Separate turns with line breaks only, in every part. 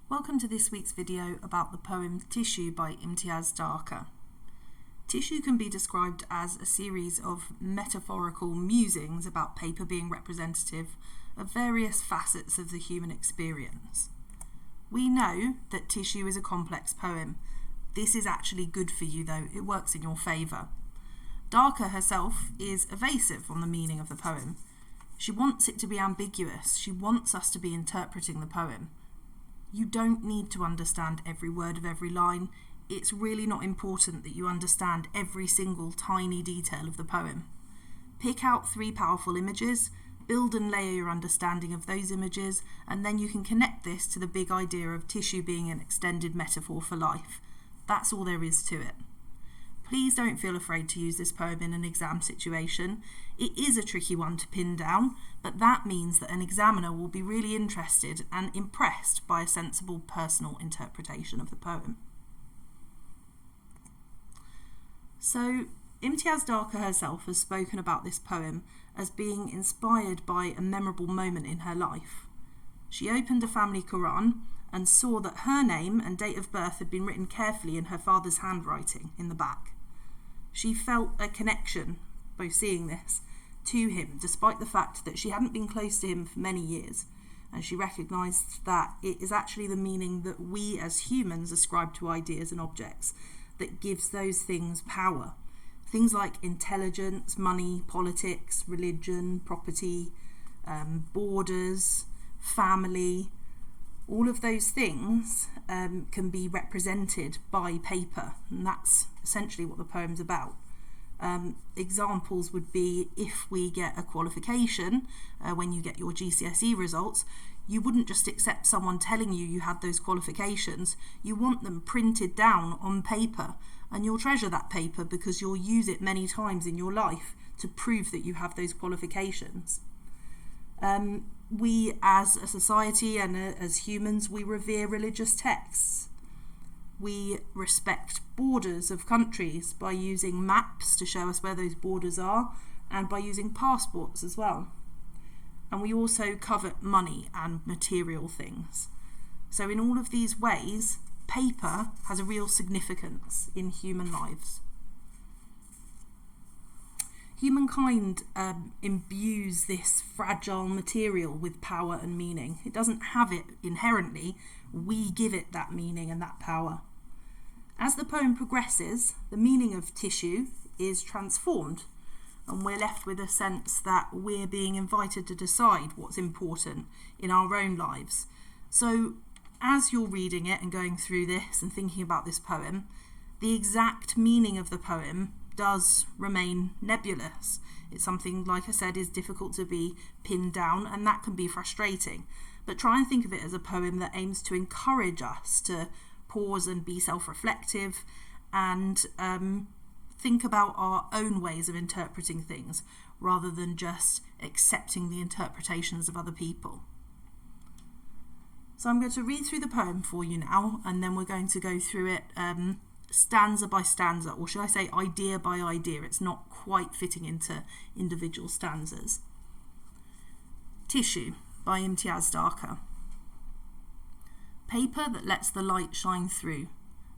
Welcome to this week's video about the poem Tissue by Imtiaz Dharkar. Tissue can be described as a series of metaphorical musings about paper being representative of various facets of the human experience. We know that tissue is a complex poem. This is actually good for you though, it works in your favour. Dharkar herself is evasive on the meaning of the poem. She wants it to be ambiguous, she wants us to be interpreting the poem. You don't need to understand every word of every line. It's really not important that you understand every single tiny detail of the poem. Pick out 3 powerful images, build and layer your understanding of those images, and then you can connect this to the big idea of tissue being an extended metaphor for life. That's all there is to it. Please don't feel afraid to use this poem in an exam situation. It is a tricky one to pin down, but that means that an examiner will be really interested and impressed by a sensible personal interpretation of the poem. So, Imtiaz Dharkar herself has spoken about this poem as being inspired by a memorable moment in her life. She opened a family Quran and saw that her name and date of birth had been written carefully in her father's handwriting in the back. She felt a connection, by seeing this, to him, despite the fact that she hadn't been close to him for many years, and she recognised that it is actually the meaning that we as humans ascribe to ideas and objects that gives those things power. Things like intelligence, money, politics, religion, property, borders, family, all of those things can be represented by paper, and that's essentially what the poem's about. Examples would be if we get a qualification, when you get your GCSE results, you wouldn't just accept someone telling you had those qualifications, you want them printed down on paper, and you'll treasure that paper because you'll use it many times in your life to prove that you have those qualifications. We as a society and as humans, we revere religious texts. We respect borders of countries by using maps to show us where those borders are and by using passports as well. And we also covet money and material things. So in all of these ways, paper has a real significance in human lives. Humankind imbues this fragile material with power and meaning. It doesn't have it inherently, we give it that meaning and that power. As the poem progresses, the meaning of tissue is transformed, and we're left with a sense that we're being invited to decide what's important in our own lives. So as you're reading it and going through this and thinking about this poem, the exact meaning of the poem does remain nebulous. It's something, like I said, is difficult to be pinned down, and that can be frustrating. But try and think of it as a poem that aims to encourage us to pause and be self-reflective and think about our own ways of interpreting things rather than just accepting the interpretations of other people. So I'm going to read through the poem for you now, and then we're going to go through it stanza by stanza, or should I say idea by idea. It's not quite fitting into individual stanzas. Tissue by Imtiaz Dharkar. Paper that lets the light shine through.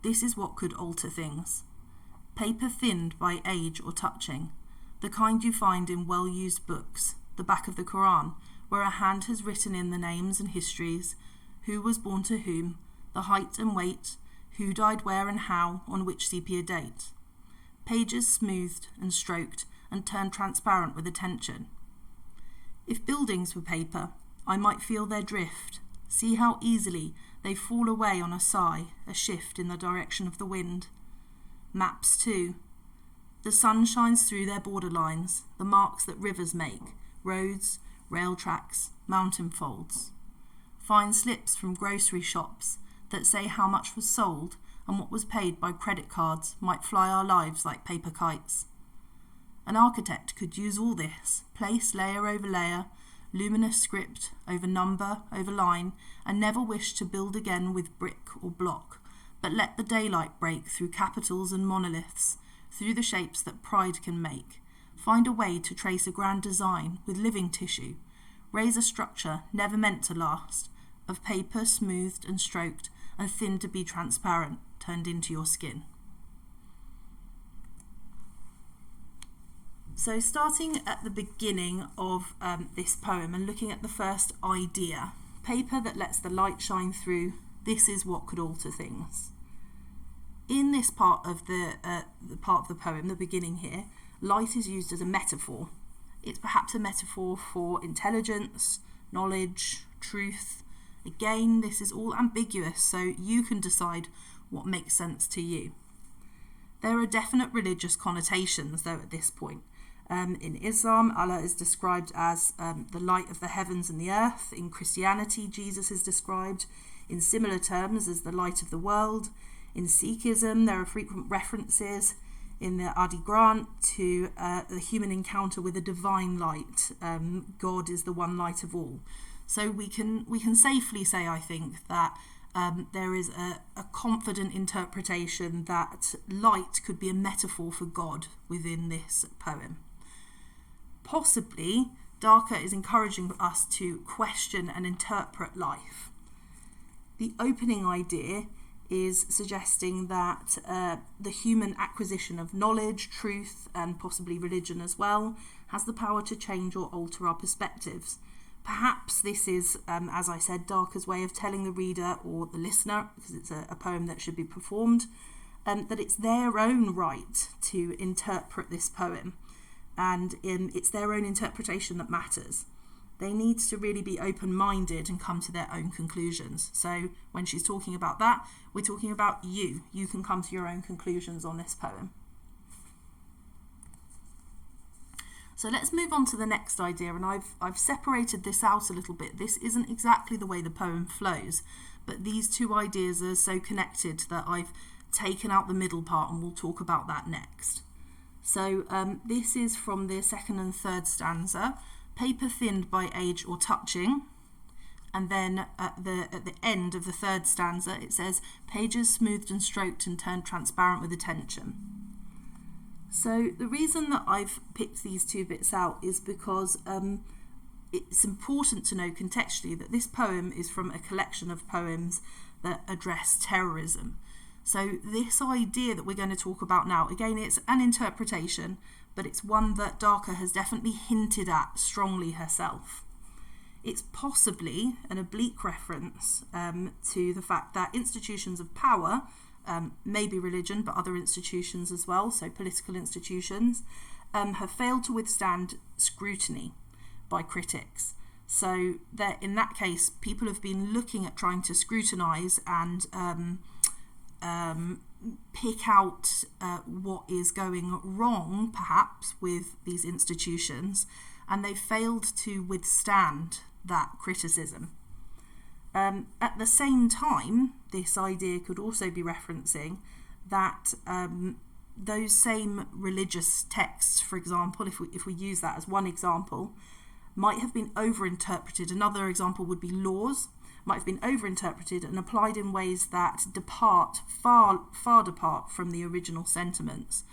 This is what could alter things. Paper thinned by age or touching. The kind you find in well-used books, the back of the Quran, where a hand has written in the names and histories, who was born to whom, the height and weight, who died where and how, on which sepia date. Pages smoothed and stroked and turned transparent with attention. If buildings were paper, I might feel their drift, see how easily they fall away on a sigh, a shift in the direction of the wind. Maps too. The sun shines through their borderlines, the marks that rivers make, roads, rail tracks, mountain folds. Fine slips from grocery shops that say how much was sold and what was paid by credit cards might fly our lives like paper kites. An architect could use all this, place layer over layer, luminous script over number, over line, and never wish to build again with brick or block, but let the daylight break through capitals and monoliths, through the shapes that pride can make, find a way to trace a grand design with living tissue, raise a structure never meant to last, of paper smoothed and stroked and thinned to be transparent, turned into your skin. So starting at the beginning of this poem and looking at the first idea, paper that lets the light shine through, this is what could alter things. In this part of the poem, the beginning here, light is used as a metaphor. It's perhaps a metaphor for intelligence, knowledge, truth. Again, this is all ambiguous, so you can decide what makes sense to you. There are definite religious connotations, though, at this point. In Islam, Allah is described as the light of the heavens and the earth. In Christianity, Jesus is described in similar terms as the light of the world. In Sikhism, there are frequent references in the Adi Granth to the human encounter with a divine light. God is the one light of all. So we can safely say, I think, that there is a confident interpretation that light could be a metaphor for God within this poem. Possibly, Dharkar is encouraging us to question and interpret life. The opening idea is suggesting that the human acquisition of knowledge, truth, and possibly religion as well, has the power to change or alter our perspectives. Perhaps this is, as I said, Dharkar's way of telling the reader or the listener, because it's a poem that should be performed, that it's their own right to interpret this poem, and it's their own interpretation that matters. They need to really be open-minded and come to their own conclusions. So when she's talking about that, we're talking about you. You can come to your own conclusions on this poem. So let's move on to the next idea, and I've separated this out a little bit. This isn't exactly the way the poem flows, but these two ideas are so connected that I've taken out the middle part, and we'll talk about that next. So this is from the second and third stanza, paper thinned by age or touching, and then at the end of the third stanza it says, pages smoothed and stroked and turned transparent with attention. So the reason that I've picked these two bits out is because it's important to know contextually that this poem is from a collection of poems that address terrorism. So this idea that we're going to talk about now, again, it's an interpretation, but it's one that Dharkar has definitely hinted at strongly herself. It's possibly an oblique reference to the fact that institutions of power, maybe religion, but other institutions as well, so political institutions, have failed to withstand scrutiny by critics. So that in that case, people have been looking at trying to scrutinise and pick out what is going wrong, perhaps, with these institutions, and they've failed to withstand that criticism. At the same time, this idea could also be referencing that those same religious texts, for example, if we use that as one example, might have been overinterpreted. Another example would be laws, might have been overinterpreted and applied in ways that far depart from the original sentiments.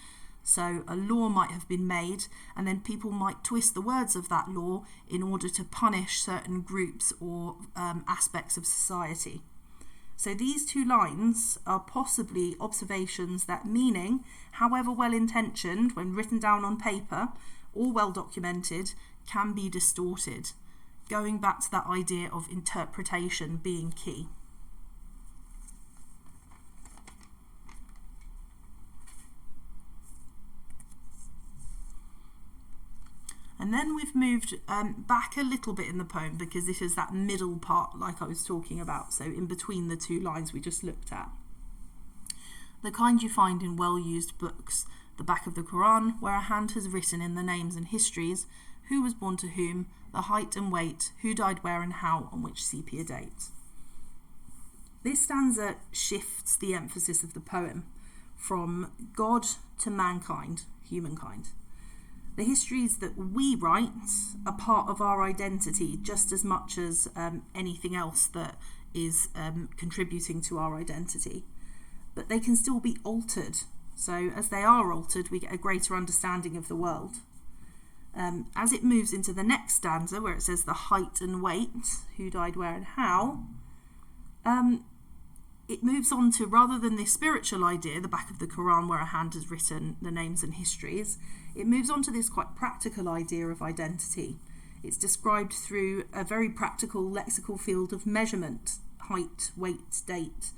So a law might have been made, and then people might twist the words of that law in order to punish certain groups or aspects of society. So these two lines are possibly observations that meaning, however well intentioned when written down on paper or well documented, can be distorted. Going back to that idea of interpretation being key. And then we've moved back a little bit in the poem, because this is that middle part like I was talking about, so in between the two lines we just looked at. The kind you find in well-used books, the back of the Quran, where a hand has written in the names and histories, who was born to whom, the height and weight, who died where and how, on which sepia date. This stanza shifts the emphasis of the poem from God to mankind, humankind. The histories that we write are part of our identity just as much as anything else that is contributing to our identity. But they can still be altered. So as they are altered, we get a greater understanding of the world. As it moves into the next stanza, where it says the height and weight, who died where and how, It moves on to, rather than this spiritual idea, the back of the Quran where a hand has written the names and histories, it moves on to this quite practical idea of identity. It's described through a very practical lexical field of measurement, height, weight, date.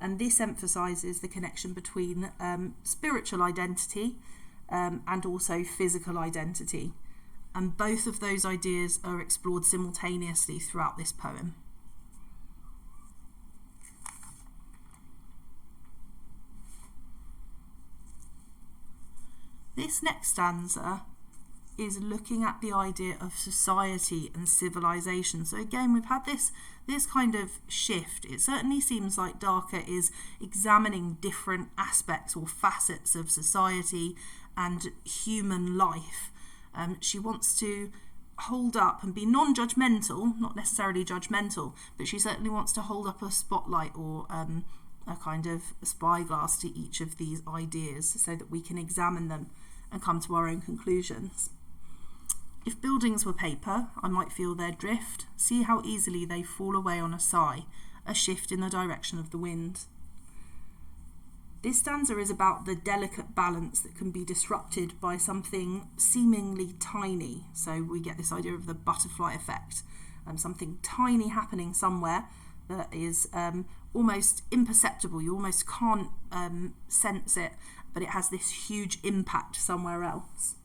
And this emphasises the connection between spiritual identity and also physical identity. And both of those ideas are explored simultaneously throughout this poem. This next stanza is looking at the idea of society and civilization. So again, we've had this kind of shift. It certainly seems like Dharkar is examining different aspects or facets of society and human life. She wants to hold up and be non-judgmental, not necessarily judgmental, but she certainly wants to hold up a spotlight or a kind of spyglass to each of these ideas so that we can examine them and come to our own conclusions. If buildings were paper, I might feel their drift, see how easily they fall away on a sigh, a shift in the direction of the wind. This stanza is about the delicate balance that can be disrupted by something seemingly tiny. So we get this idea of the butterfly effect, something tiny happening somewhere that is almost imperceptible. You almost can't sense it, but it has this huge impact somewhere else.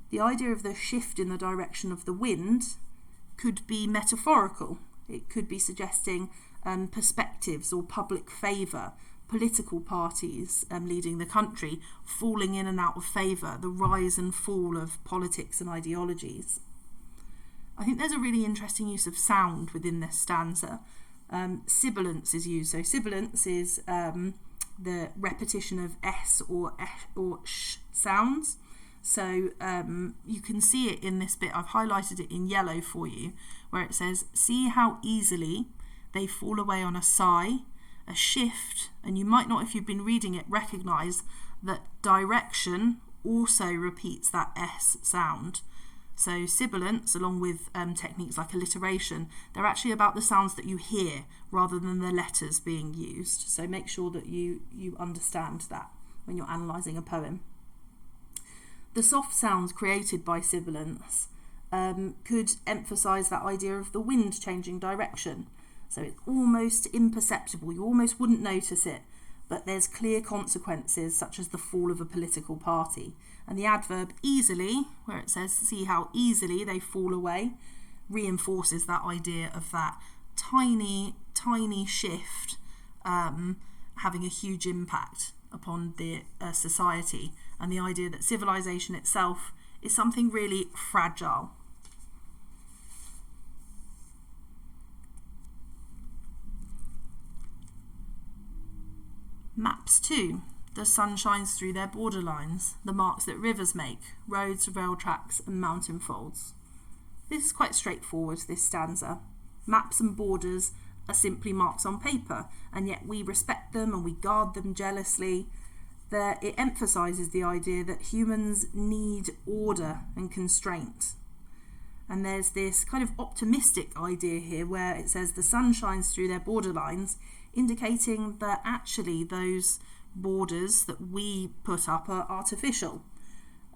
The idea of the shift in the direction of the wind could be metaphorical. It could be suggesting perspectives or public favour, political parties leading the country falling in and out of favour, the rise and fall of politics and ideologies. I think there's a really interesting use of sound within this stanza. Sibilance is used. So sibilance is the repetition of S or sh sounds. So you can see it in this bit. I've highlighted it in yellow for you, where it says, see how easily they fall away on a sigh, a shift, and you might not, if you've been reading it, recognise that direction also repeats that S sound. So sibilants, along with techniques like alliteration, they're actually about the sounds that you hear rather than the letters being used. So make sure that you understand that when you're analysing a poem. The soft sounds created by sibilants could emphasise that idea of the wind changing direction. So it's almost imperceptible, you almost wouldn't notice it, but there's clear consequences such as the fall of a political party. And the adverb easily, where it says see how easily they fall away, reinforces that idea of that tiny shift having a huge impact upon the society, and the idea that civilization itself is something really fragile. Maps too. The sun shines through their borderlines, the marks that rivers make, roads, rail tracks and mountain folds. This is quite straightforward, this stanza. Maps and borders are simply marks on paper, and yet we respect them and we guard them jealously. It emphasises the idea that humans need order and constraint. And there's this kind of optimistic idea here where it says the sun shines through their borderlines, indicating that actually those borders that we put up are artificial.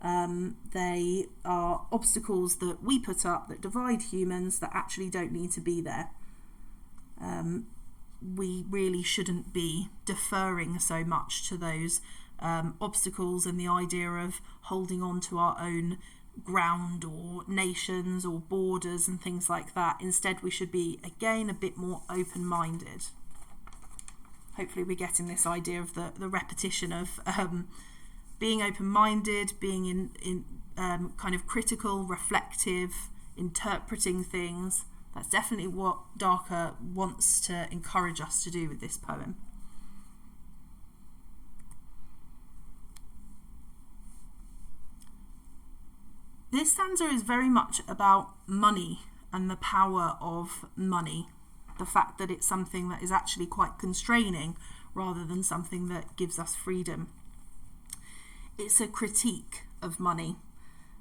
They are obstacles that we put up that divide humans that actually don't need to be there. We really shouldn't be deferring so much to those obstacles and the idea of holding on to our own ground or nations or borders and things like that. Instead, we should be, again, a bit more open-minded. Hopefully we're getting this idea of the repetition of being open-minded, being in kind of critical, reflective, interpreting things. That's definitely what Dharkar wants to encourage us to do with this poem. This stanza is very much about money and the power of money. The fact that it's something that is actually quite constraining rather than something that gives us freedom. It's a critique of money.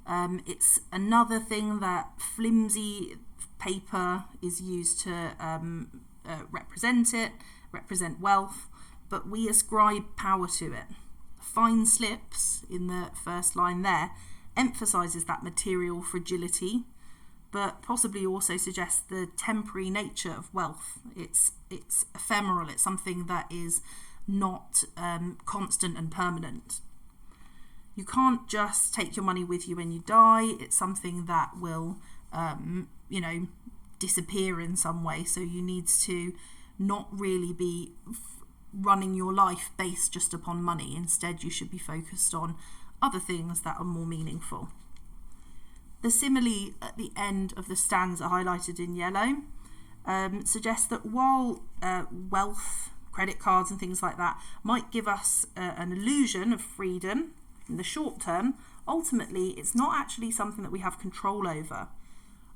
It's another thing that flimsy paper is used to represent wealth, but we ascribe power to it. Fine slips, in the first line there, emphasises that material fragility, but possibly also suggests the temporary nature of wealth. It's ephemeral, it's something that is not constant and permanent. You can't just take your money with you when you die. It's something that will, disappear in some way. So you need to not really be running your life based just upon money. Instead, you should be focused on other things that are more meaningful. The simile at the end of the stanza, highlighted in yellow, suggests that while wealth, credit cards and things like that might give us an illusion of freedom in the short term, ultimately it's not actually something that we have control over.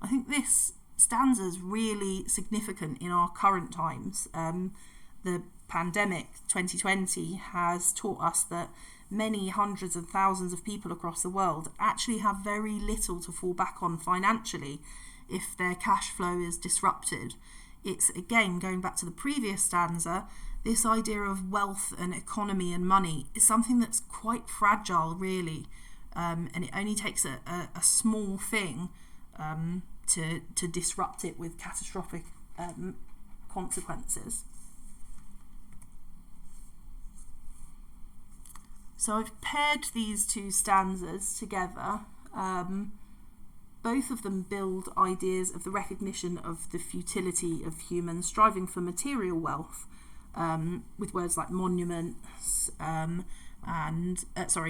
I think this stanza is really significant in our current times. The pandemic 2020 has taught us that many hundreds of thousands of people across the world actually have very little to fall back on financially if their cash flow is disrupted. It's, again, going back to the previous stanza, this idea of wealth and economy and money is something that's quite fragile, really, and it only takes a small thing to disrupt it with catastrophic consequences. So I've paired these two stanzas together. Both of them build ideas of the recognition of the futility of humans striving for material wealth, with words like monuments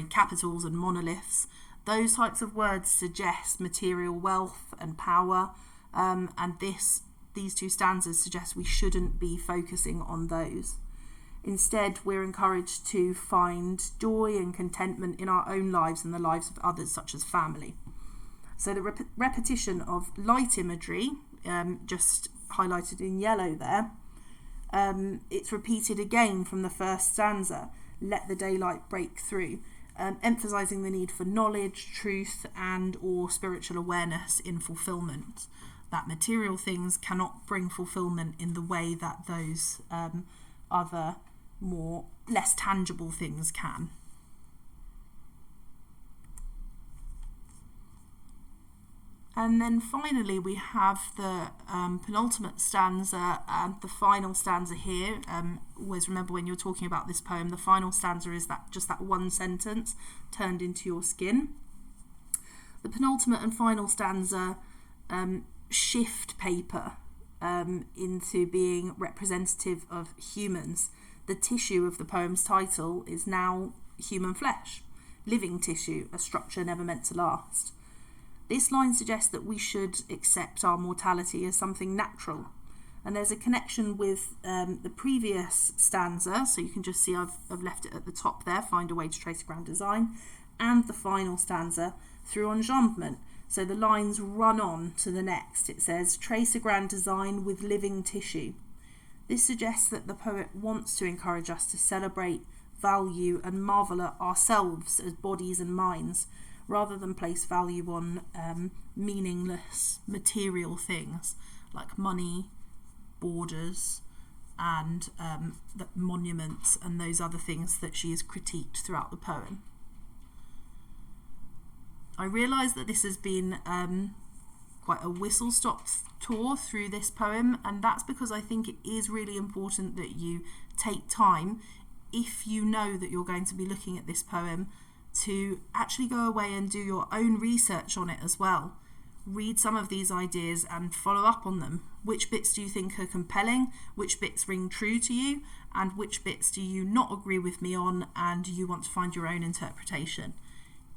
capitals and monoliths. Those types of words suggest material wealth and power, and these two stanzas suggest we shouldn't be focusing on those. Instead, we're encouraged to find joy and contentment in our own lives and the lives of others, such as family. So the repetition of light imagery, just highlighted in yellow there, it's repeated again from the first stanza, let the daylight break through, emphasising the need for knowledge, truth and or spiritual awareness in fulfilment. That material things cannot bring fulfilment in the way that those other more less tangible things can. And then finally we have the penultimate stanza and the final stanza here. Always remember when you're talking about this poem, the final stanza is that one sentence turned into your skin. The penultimate and final stanza shift paper into being representative of humans. The tissue of the poem's title is now human flesh, living tissue, a structure never meant to last. This line suggests that we should accept our mortality as something natural. And there's a connection with the previous stanza, so you can just see I've left it at the top there, find a way to trace a grand design, and the final stanza through enjambment. So the lines run on to the next. It says, trace a grand design with living tissue. This suggests that the poet wants to encourage us to celebrate, value and marvel at ourselves as bodies and minds, rather than place value on meaningless material things like money, borders and the monuments and those other things that she has critiqued throughout the poem. I realise that this has been quite a whistle-stop tour through this poem, and that's because I think it is really important that you take time, if you know that you're going to be looking at this poem, to actually go away and do your own research on it as well. Read some of these ideas and follow up on them. Which bits do you think are compelling? Which bits ring true to you? And which bits do you not agree with me on and you want to find your own interpretation?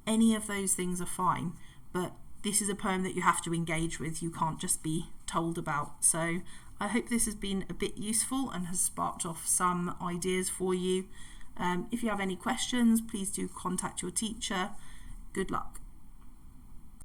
Any of those things are fine, but this is a poem that you have to engage with. You can't just be told about. So I hope this has been a bit useful and has sparked off some ideas for you. If you have any questions, please do contact your teacher. Good luck.